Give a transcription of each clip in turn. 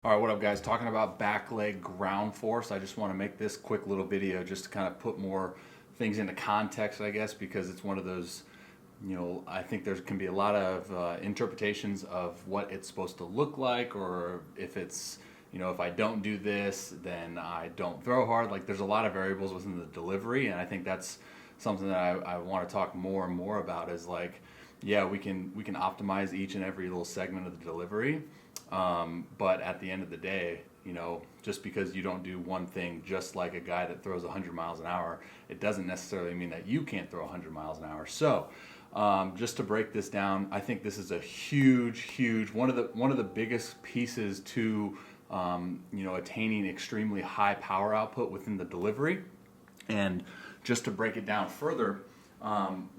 All right, what up guys? Talking about back leg ground force. I just want to make this quick little video just to kind of put more things into context, I guess, because it's one of those, I think there can be a lot of interpretations of what it's supposed to look like, or if it's, if I don't do this, then I don't throw hard. Like there's a lot of variables within the delivery, and I think that's something that I want to talk more and more about is like, yeah, we can optimize each and every little segment of the delivery. But at the end of the day, just because you don't do one thing just like a guy that throws 100 miles an hour, it doesn't necessarily mean that you can't throw 100 miles an hour. So, just to break this down, I think this is a huge one of the biggest pieces to attaining extremely high power output within the delivery. And just to break it down further,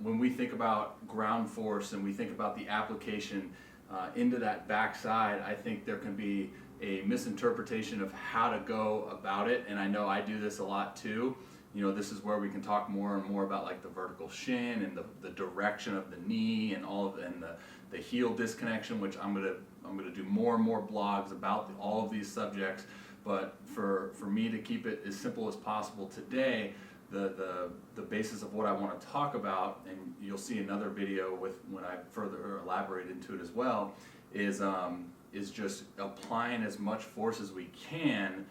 when we think about ground force and we think about the application into that backside, I think there can be a misinterpretation of how to go about it, and I know I do this a lot too. This is where we can talk more and more about like the vertical shin and the direction of the knee and the heel disconnection, which I'm gonna do more and more blogs about all of these subjects. But for me to keep it as simple as possible today, the basis of what I want to talk about, and you'll see another video with when I further elaborate into it as well, is just applying as much force as we can,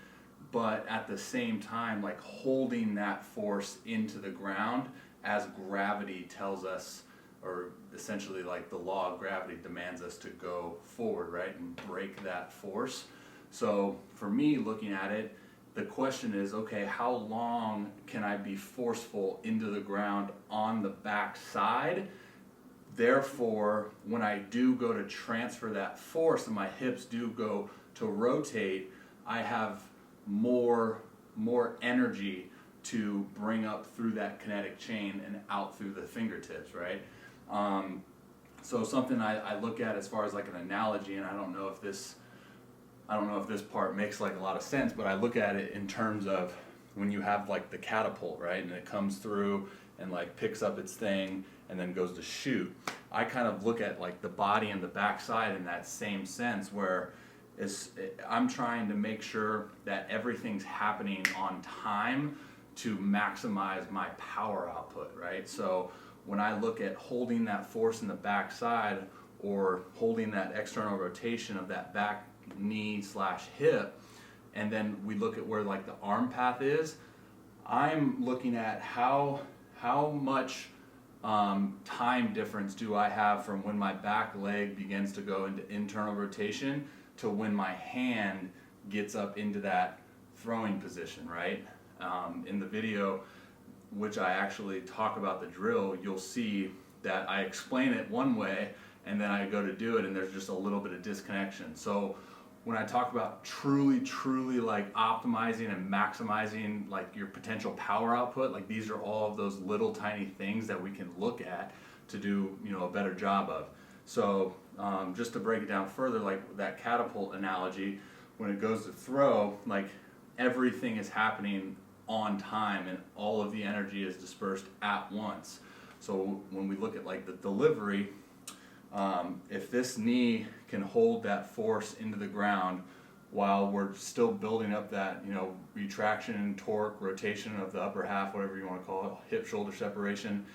but at the same time like holding that force into the ground as gravity tells us, or essentially like the law of gravity demands us to go forward, right, and break that force. So for me, looking at it, the question is, okay, how long can I be forceful into the ground on the back side? Therefore, when I do go to transfer that force and my hips do go to rotate, I have more energy to bring up through that kinetic chain and out through the fingertips, right? So something I look at as far as like an analogy, and I don't know if this part makes like a lot of sense, but I look at it in terms of when you have like the catapult, right? And it comes through and like picks up its thing and then goes to shoot. I kind of look at like the body and the backside in that same sense, where I'm trying to make sure that everything's happening on time to maximize my power output, right? So when I look at holding that force in the backside or holding that external rotation of that back knee / hip, and then we look at where like the arm path is, I'm looking at how much time difference do I have from when my back leg begins to go into internal rotation to when my hand gets up into that throwing position, right? In the video, which I actually talk about the drill, you'll see that I explain it one way and then I go to do it and there's just a little bit of disconnection. So when I talk about truly like optimizing and maximizing like your potential power output, like these are all of those little tiny things that we can look at to do, a better job of. So just to break it down further, like that catapult analogy, when it goes to throw, like everything is happening on time and all of the energy is dispersed at once. So when we look at like the delivery, if this knee can hold that force into the ground while we're still building up that, retraction, torque, rotation of the upper half, whatever you want to call it, hip shoulder separation,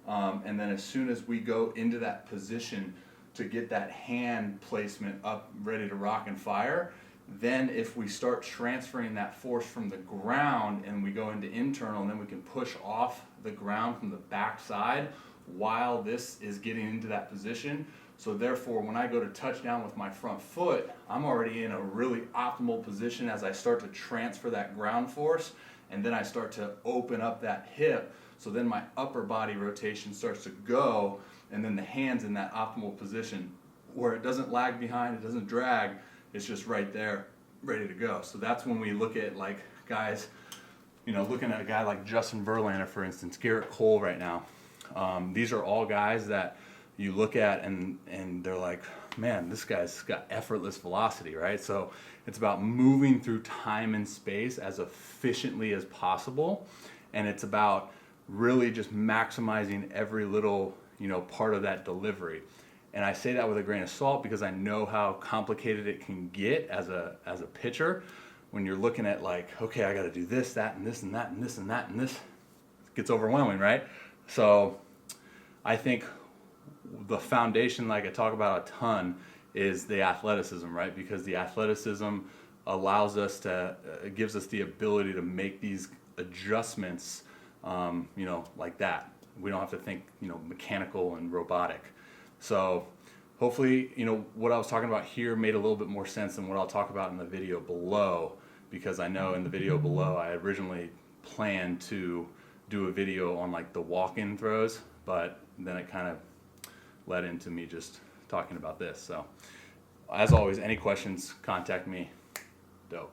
and then as soon as we go into that position to get that hand placement up ready to rock and fire, then if we start transferring that force from the ground and we go into internal, and then we can push off the ground from the back side while this is getting into that position. So therefore, when I go to touchdown with my front foot, I'm already in a really optimal position as I start to transfer that ground force, and then I start to open up that hip. So then my upper body rotation starts to go, and then the hand's in that optimal position where it doesn't lag behind, it doesn't drag, it's just right there, ready to go. So that's when we look at like guys, looking at a guy like Justin Verlander, for instance, Garrett Cole right now. These are all guys that you look at and they're like, man, this guy's got effortless velocity, right? So it's about moving through time and space as efficiently as possible, and it's about really just maximizing every little part of that delivery. And I say that with a grain of salt because I know how complicated it can get as a pitcher when you're looking at like, okay, I got to do this, that, and this, and that, and this, and that, and this. It gets overwhelming, right? So I think the foundation, like I talk about a ton, is the athleticism, right? Because the athleticism allows us to, gives us the ability to make these adjustments, like that. We don't have to think, mechanical and robotic. So hopefully, what I was talking about here made a little bit more sense than what I'll talk about in the video below, because I know in the video below I originally planned to do a video on like the walk-in throws, but then it kind of led into me just talking about this. So as always, any questions, contact me. Dope.